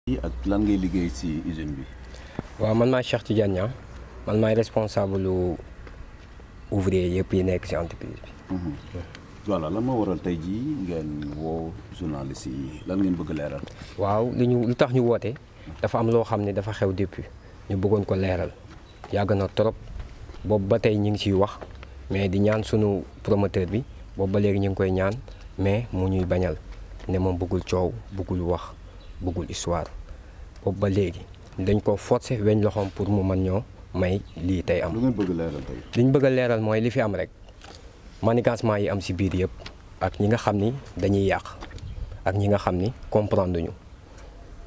ak lan ngay liggéey ci usine bi. waaw man maay Cheikh Tidiane Niang man maay responsable lu ouvrier yëpp yi nekk ci entreprise bi. voilà lan moo waral tey jii ngeen woo journaliste yi lan ngeen bëgg leeral. waaw lu tax ñu woote dafa am loo xam ne dafa xew depuis ñu bëggoon ko leeral yàgg na trop boobu ba tey ñu ngi ciy wax mais di ñaan sunu promoteur bi boobu ba léegi ñu ngi koy ñaan mais mu ñuy bañal ne moom bëggul coow bëggul wax bëggul histoire boobu ba léegi dañ ko forcer weñ loxoom pour mu mën ñoo may lii tey am. lu ngeen bëgg leeral tey. li ñu bëgg a leeral mooy li fi am rek manigancement yi am ci biir yëpp ak ñi nga xam ni dañuy yàq ak ñi nga xam ni comprendre ñu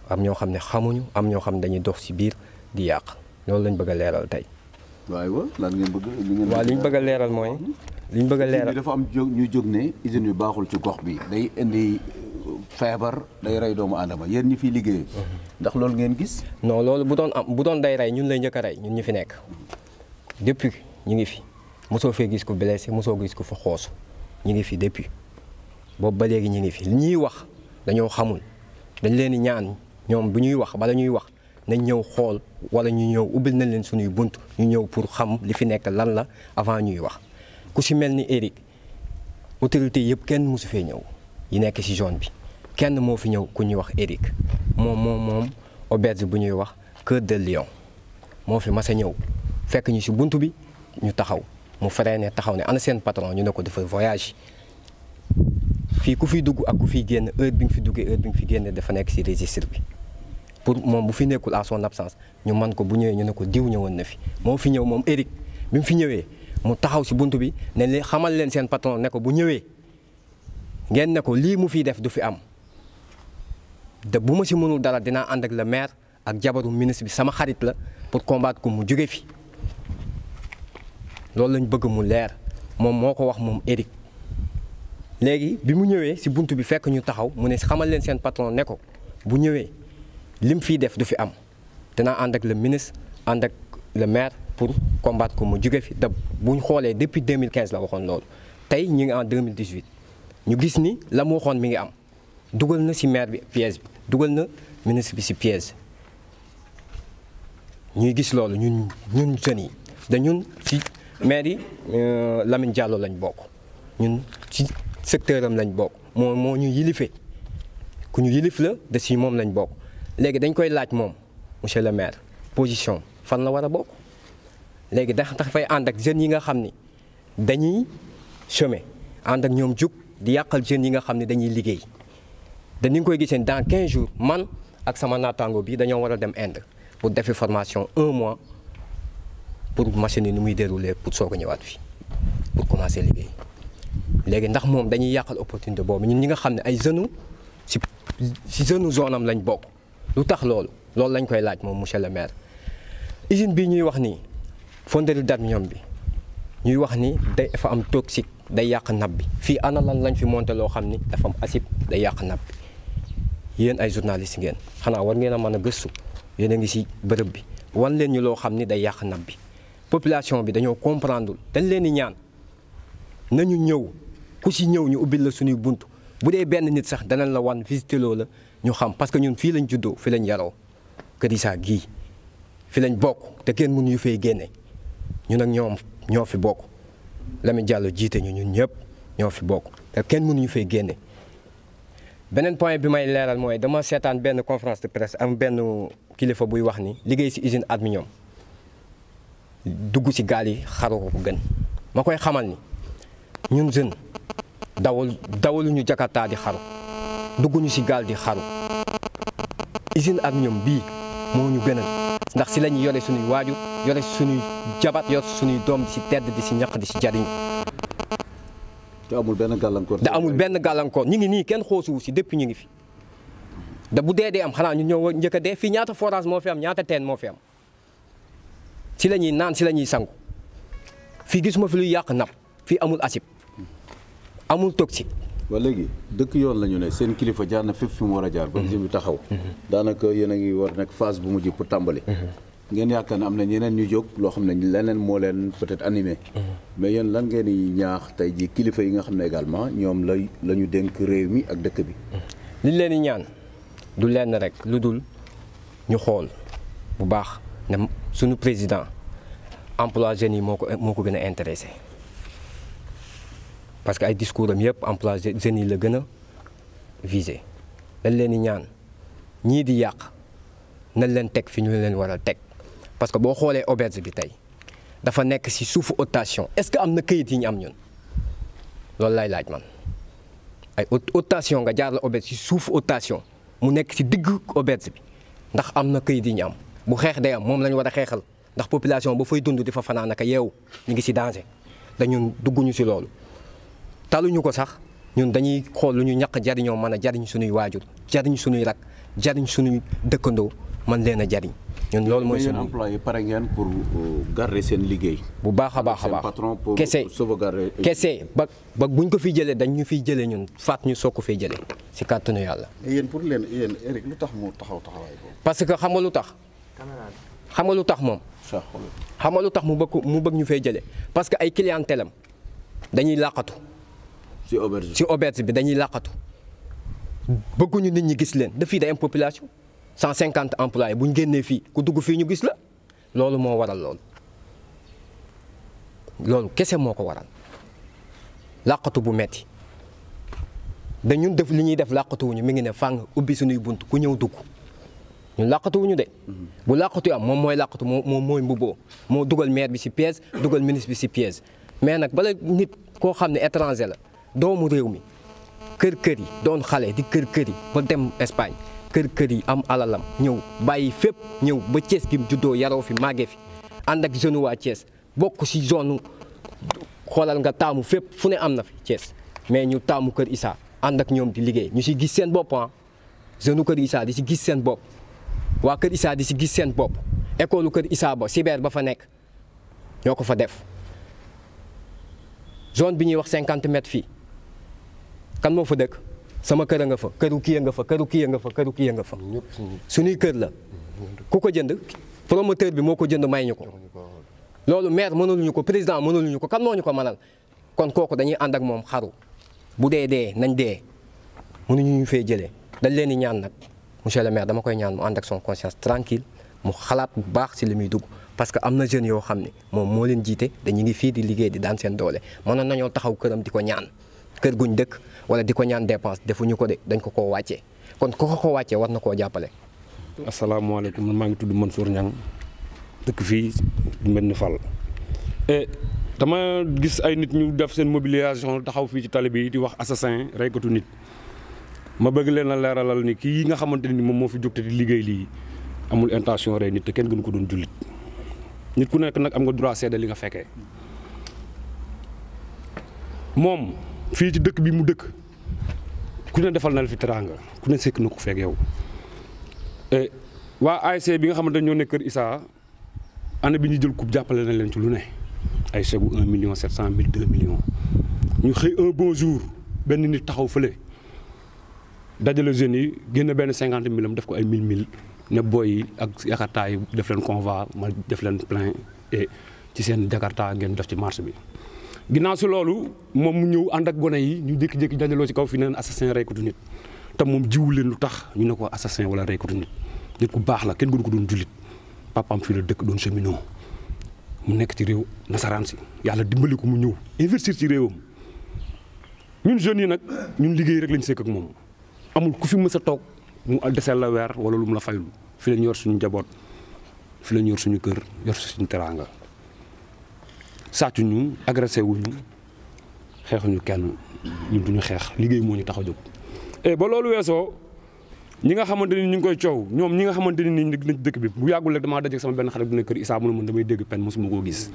am ñoo xam ne xamuñu am ñoo xam ne dañuy dox ci biir di yàq loolu lañ bëgg a leeral tey. waaw lan ngeen bëgg. waaw li ñu bëgg a leeral mooy. li ñu bëgg a leeral dafa am ñu jóg ne usine yu baaxul ci gox bi day indi feebar day rey doomu aadama yéen ñi fiy liggéey. ndax loolu ngeen gis. non loolu bu doon day rey ñun lay njëkk a rey ñun ñu fi nekk depuis ñu ngi fi mosoo fee gis ko blessé mosoo gis ko fa xoosu ñu ngi fi depuis boobu ba léegi ñu ngi fi li ñuy wax dañoo xamul dañ leen di ñaan ñoom bu ñuy wax bala ñuy wax nañ ñëw xool wala ñu ñëw ubbil nañ leen suñuy bunt ñu ñëw pour xam li fi nekk lan la avant ñuy wax ku si mel ni Eric autorité yëpp kenn mosu fee ñëw yi nekk si zone bi kenn moo fi ñëw ku ñuy wax Eric moom auberge bu ñuy wax Cœur de Lion moo fi mas a ñëw fekk ñu si bunt bi ñu taxaw mu freiné taxaw ne ana seen patron ñu ne ko dafa voyage fii ku fiy dugg ak ku fiy génn heure bi nga fi duggee heure bi nga fi génne dafa nekk si registre bi pour moom bu fi nekkul à son absence ñu man ko bu ñëwee ñu ne ko diw ñëwoon na fi moo fi ñëw moom Eric bi mu fi ñëwee mu taxaw si bunt bi ne leen xamal leen seen patron ne ko bu ñëwee ngeen ne ko lii mu fiy def du fi am te bu ma si mënul dara dinaa ànd ak le maire ak jabaru ministre bi sama xarit la pour combattre ko mu jóge fi loolu lañ bëgg mu leer moom moo ko wax moom Eric léegi bi mu ñëwee si bunt bi fekk ñu taxaw mu ne xamal leen seen patron ne ko bu ñëwee lim fiy def du fi am dinaa ànd ak le ministre ànd ak le maire pour combattre ko mu jóge fi te bu ñu xoolee depuis 2015 la waxoon loolu tey ñu ngi en 2018 ñu gis ni la mu waxoon mi ngi am dugal na si maire bi piège bi dugal na ministre bi si piège ñuy gis loolu ñun jeunes yi da ñun si maire yi Lamine Diallo lañ bokk ñun ci secteur am lañ bokk moo ñu yilife ku ñu yilif la de si moom lañ bokk léegi dañ koy laaj moom monsieur le maire position fan la war a bokk léegi dafay ànd ak jeunes yi nga xam ni dañuy chômer ànd ak ñoom jug di yàqal jeunes yi nga xam ne dañuy liggéey da ni nga koy gisee dans 15 jours man ak sama naataango bi dañoo war a dem Inde pour defi formation 1 mois pour machine yi ni muy dérouler pour soog a ñëwaat fii pour commencer liggéey léegi ndax moom dañuy yàqal opportunité boobu ñun ñi nga xam ne ay jeunes si jeune zone am lañ bokk lu tax loolu lañ koy laaj moom monsieur le maire. usine bii ñuy wax ni fonderie d'aluminium bi ñuy wax ni dafa am toxique day yàq nab bi fii ana lan lañ fi monté loo xam ni dafa am acide day yàq nab bi yéen ay journaliste ngeen xanaa war ngeen a mën a gëstu yéen a ngi si bërëb bi wan leen ñu loo xam ni day yàq nab bi population bi dañoo comprendre dañ leen di ñaan nañu ñëw ku si ñëw ñu ubbil la suñuy bunt bu dee benn nit sax danañ la wan visité loo la ñu xam parce que ñun fii lañ juddoo fii lañ yaroo Kër Issa gii fi lañ bokk te kenn mënuñu fay génne ñun ak ñoom ñoo fi bokk Lamine Diallo jiite ñu ñun ñëpp ñoo fi bokk te kenn mënuñu fay génne. beneen point bi may leeral mooy dama seetaan benn conférence de presse am benn kilifa buy wax ni liggéey ci usine aluminium dugg ci gaal yi xaru ko gën ma koy xamal ni ñun jeune dawaluñu Jakarta di xaru dugguñu ci gaal di xaru usine aluminium bii moo ñu gënal ndax ci la ñuy yore suñuy waajur yore suñuy jabat yor suñuy doom di ci tedd di ci ñaq di ci jariñ te amul benn gàllankoor. da amul benn gàllankoor ñu ngi nii kenn xoosuwu ci depuis ñu ngi fi da bu dee am xanaa ñu ñëw njëkk a dee fii ñaata forage moo fi am ñaata teen moo fi am ci la ñuy naan ci la ñuy sangu fii gisuma fi luy yàq napp fii amul acide amul toxique. ba léegi dëkk yoon la ñu ne seen kilifa jaar na fépp fi mu war a jaar. ba usine bi taxaw. daanaka yéen a ngi war nekk phase bu mujj pour tàmbali. ngeen yaakaar ne am na ñeneen ñu jóg loo xam ne leneen moo leen peut-être animé. mais yéen lan ngeen di ñaax tey ji kilifa yi nga xam ne également ñoom la ñu dénk réew mi ak dëkk bi. li leen di ñaan du lenn rek lu dul ñu xool bu baax ne suñu président emploi jeunes yi moo ko gën a intéressé parce que ay discours am yëpp emploi jeunes yi la gën a visé. dañ leen di ñaan ñii di yàq nañ leen teg fi ñu leen war a teg parce que boo xoolee auberge bi tey dafa nekk ci suufu haute tension est-ce que am na këyit yi ñu am ñun loolu lay laaj man ay haute tension nga jaar la auberge ci suufu haute tension mu nekk ci digg auberge bi ndax am na këyit yi ñu am bu xeex day am moom la ñu war a xeexal ndax population ba fay dund di fa fanaan naka yeewu ñu ngi ci danger dañun dugguñu ci loolu taluñu ko sax ñun dañuy xool lu ñu ñàkk jariñoo mën a jariñ suñuy waajur jariñ suñuy rak jariñ suñuy dëkkandoo mën leen a jariñ ñun loolu mooy suñu employé pare ngeen pour garder seen liggéey bu baax a baax a baax kese ba buñ ko fiy jëlee dañ ñu fiy jëlee ñun faat ñu soog ko fiy jëlee ci kàttanu yàlla. yéen pour yéen Eric lu tax mu taxawaay boobu. parce que xam nga lu tax moom. xam nga lu tax mu bëgg ñu fay jëlee parce que ay clientèle am dañuy làqatu. ci auberge bi dañuy làqatu bëgguñu nit ñi gis leen de fii day am population 150 employés bu ñu génnee fii ku dugg fii ñu gis la loolu moo waral loolu kese moo ko waral làqatu bu metti dañun def li ñuy def làqatuwuñu mi ngi ne fàng ubbi suñuy bunt ku ñëw dugg ñun làqatuwuñu de bu làqatu am moom mooy làqatu moom mooy mbubboo moo dugal maire bi ci piège dugal ministre bi ci piège mais nag bala nit koo xam ne étranger la doomu réew mi kër yi doon xale di kër yi ba dem Espagne kër yi am alalam ñëw bàyyi fépp ñëw ba Thiès gi juddoo yaroo fi màggee fi ànd ak jeune waa Thiès bokk ci zone xoolal nga taamu fépp fu ne am na fi Thiès mais ñu taamu Kër Issa ànd ak ñoom di liggéey ñu ci gis seen bopp jeune Kër Issa di ci gis seen bopp waa Kër Issa di ci gis seen bopp école Kër Issa ba cyber ba fa nekk ñoo ko fa def zone bi ñuy wax 50 mètres fii kan moo fa dëkk sama kër a nga fa këru kii a nga fa këru kii a nga fa këru kii a nga fa suñuy kër la ku ko jënd promoteur bi moo ko jënd may ñu ko loolu maire mënaluñu ko président mënaluñu ko kan moo ñu ko mënal kon kooku dañuy ànd ak moom xaru bu dee nañ dee mënuñu ñu fee jëlee dañ leen di ñaan nag monsieur le maire dama koy ñaan mu ànd ak son conscience tranquille mu xalaat bu baax ci li muy dugg parce que am na jeunes yoo xam ne moom moo leen jiite dañu ngi fii di liggéey di daan seen doole mënoon nañoo taxaw këram di ko ñaan kër guñ dëkk wala di ko ñaan dépense defuñu ko de dañ ko koo wàccee kon ko wàccee war na koo jàppale. asalaamaaleykum man maa ngi tudd Mansour Niang dëkk fii Medina Fall dama gis ay nit ñu def seen mobilisation taxaw fii ci tali bi di wax assassin reykatu nit ma bëgg leen a leeralal ni kii nga xamante ni moom moo fi jóg te di liggéey lii amul intention rey nit te kenn gënu ko doon jullit nit ku nekk nag am nga droit seede li nga fekkee moom fii ci dëkk bi mu dëkk ku ne defal na la fi teraanga ku ne sekk na ko fekk yow waa ASC bi nga xamante ñoo nekk Kër Issa année bi ñu jël coupe jàppale na leen ci lu ne ay chèque 1 million 700 000 2 millions ñu xëy un bon jour benn nit taxaw fële dajale jeunes yi génn benn 50 000 am def ko ay 1000 ne booy yi ak Jakarta yi def leen convoi ma def leen plein et ci seen Jakarta ngeen def ci marché bi. ginnaaw si loolu moom mu ñëw ànd ak gone yi ñu jékki-jékki dajaloo ci kaw fi neen assassin reykatu nit te moom jiwu leen lu tax ñu ne ko assassin wala reykatu nit nit ku baax la kenn gënu ko doon jullit papaam fii la dëkk doon cheminot mu nekk ci réew nasaraan si yàlla dimbali ko mu ñëw investir ci réewam ñun jeunes yi nag ñun liggéey rek lañ sekk ak moom amul ku fi mës a toog mu deseel la weer wala lu mu la faylu fi lañ yor suñu njaboot fi lañ yor suñu kër yor suñu teraanga sàccu ñu agressé wuñu xeexuñu kenn ñun duñu xeex liggéey moo ñu tax a jóg. et ba loolu weesoo ñi nga xamante ni ñu ngi koy coow ñoom ñi nga xamante ni nii nañ dëkk bi bu yàggul rek damaa dajeeg sama benn xarit bu nekk Kër Issa mu ne man damay dégg pen mosuma koo gis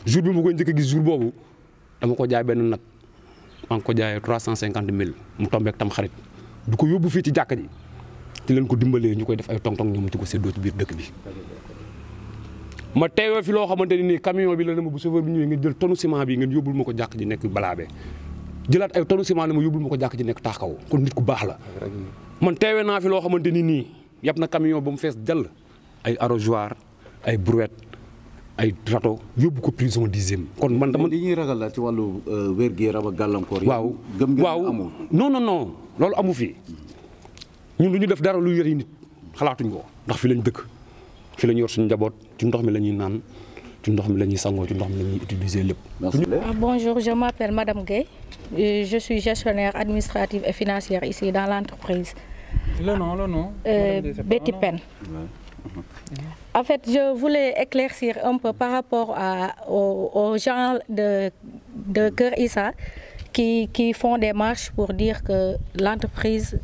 jour bi ma koy njëkk a gis jour boobu dama ko jaay benn nag maa ngi ko jaayee 350 000 mu tombeek tam xarit du ko yóbbu fii ci jàkka ji di leen ko dimbalee ñu koy def ay tong-tong ñoom ci ko séddoo ci biir dëkk bi. ma teewee fi loo xamante ni nii camion bi la ne ma bu chauffeur bi ñëwee ngeen jël tonne ciment bi ngeen yóbbul ma ko jàkk ji nekk balaabe jëlaat ay tonne ciment ne ma yóbbul ma ko jàkk ji nekk taaxaw kon nit ku baax la. man teewee naa fi loo xamante ni nii yàpp na camion ba mu fees jàll ay arrosoir ay brouette ay râteau yóbbu ko prison 10e. kon man dama li ñuy ragal la ci wàllu wér-gu-yaram ak gàllankoor. waaw gëm ngeen waaw amul non loolu amu fi ñun du ñu def dara lu yëri nit xalaatuñ ko ndax fi lañ dëkk fi lañ yor suñu njaboot ci ndox mi la ñuy naan ci ndox mi la ñuy sangoo ci ndox mi la ñuy utiliser lépp. Bonjour, je m'appelle Madame Gueye. Je suis gestionnaire administrative et financière ici dans l'entreprise. Le nom. Betty Pen. En fait, je voulais éclaircir un peu par rapport aux gens de Keur Issa qui font des marches pour dire que l'entreprise,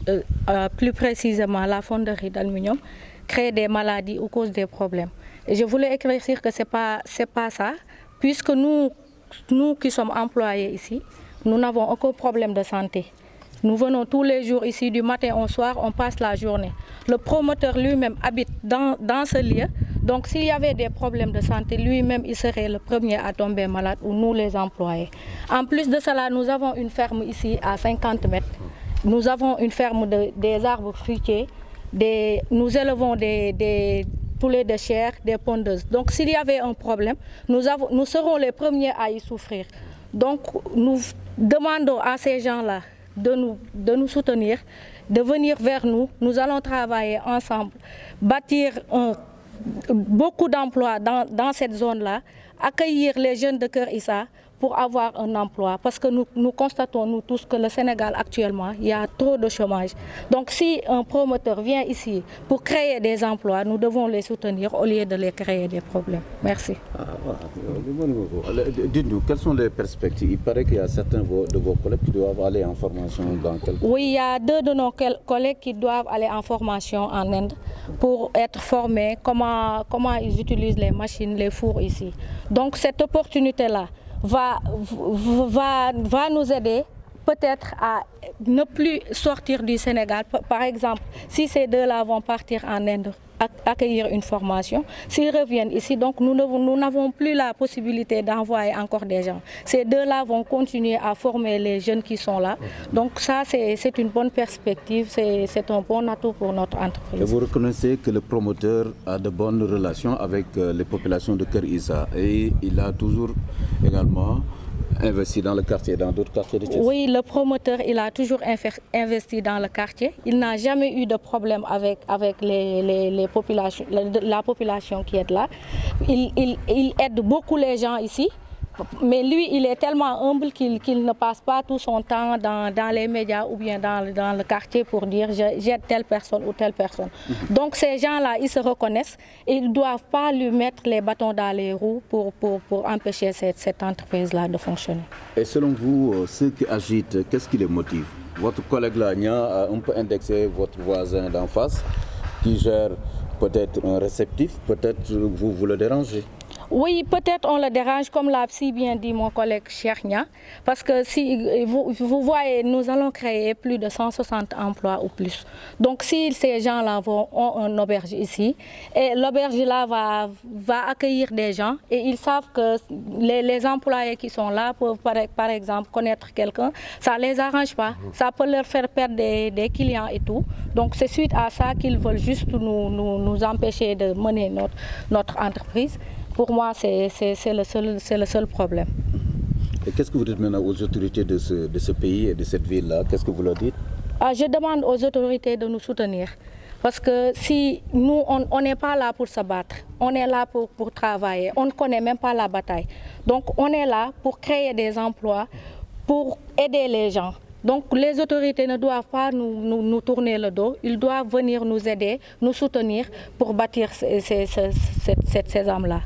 plus précisément la fonderie d'aluminium, crée des maladies ou cause des problèmes. Et je voulais éclaircir que c'est pas ça, puisque nous qui sommes employés ici, nous n'avons aucun problème de santé. Nous venons tous les jours ici, du matin au soir, on passe la journée. Le promoteur lui-même habite dans ce lieu, donc s'il y avait des problèmes de santé, lui-même, il serait le premier à tomber malade, ou nous les employés. En plus de cela, nous avons une ferme ici à 50 mètres. Nous avons une ferme des arbres fruitiers, nous élevons des poulets de chair, des pondeuses. Donc s'il y avait un problème, nous serons les premiers à y souffrir. Donc nous demandons à ces gens-là de nous soutenir, de venir vers nous. Nous allons travailler ensemble, bâtir beaucoup d'emplois dans cette zone-là, accueillir les jeunes de Keur Issa pour avoir un emploi. Parce que nous constatons, nous tous, que le Sénégal actuellement, il y a trop de chômage. Donc si un promoteur vient ici pour créer des emplois, nous devons les soutenir au lieu de les créer des problèmes. Merci. Dites-nous, quelles sont les perspectives? Il paraît qu'il y a certains de vos collègues qui doivent aller en formation dans quel... Oui, il y a 2 de nos collègues qui doivent aller en formation en Inde pour être formés comment ils utilisent les machines, les fours ici. Donc cette opportunité-là va nous aider peut-être à ne plus sortir du Sénégal. Par exemple, si ces 2-là vont partir en Inde, accueillir une formation, s'ils reviennent ici, donc nous n'avons plus la possibilité d'envoyer encore des gens. Ces 2-là vont continuer à former les jeunes qui sont là. Donc ça, c'est une bonne perspective, c'est un bon atout pour notre entreprise. Et vous reconnaissez que le promoteur a de bonnes relations avec les populations de Keur Issa et il a toujours également investi dans le quartier, dans d'autres quartiers de Thiès? Oui, le promoteur, il a toujours investi dans le quartier. Il n'a jamais eu de problème avec la population qui est là. Il aide beaucoup les gens ici. Mais lui, il est tellement humble qu'il ne passe pas tout son temps dans les médias ou bien dans le quartier pour dire j'aide telle personne ou telle personne. Donc ces gens-là, ils se reconnaissent et ils ne doivent pas lui mettre les bâtons dans les roues pour empêcher cette entreprise-là de fonctionner. Et selon vous, ceux qui agitent, qu'est-ce qui les motive? Votre collègue Lagna a un peu indexé votre voisin d'en face qui gère peut-être un réceptif, peut-être vous le dérangez. Oui, peut-être on le dérange, comme l'a si bien dit mon collègue Chernia, parce que si vous voyez, nous allons créer plus de 160 emplois ou plus. Donc si ces gens-là ont une auberge ici, et l'auberge là va accueillir des gens, et ils savent que les employés qui sont là peuvent par exemple connaître quelqu'un, ça ne les arrange pas, ça peut leur faire perdre des clients et tout. Donc c'est suite à ça qu'ils veulent juste nous empêcher de mener notre entreprise. Pour moi, c'est le seul problème. Et qu'est-ce que vous dites maintenant aux autorités de ce pays et de cette ville-là? Qu'est-ce que vous leur dites? Je demande aux autorités de nous soutenir. Parce que si nous, on n'est pas là pour se battre, on est là pour travailler, on ne connaît même pas la bataille. Donc on est là pour créer des emplois, pour aider les gens. Donc les autorités ne doivent pas nous tourner le dos, ils doivent venir nous aider, nous soutenir pour bâtir ces âmes-là.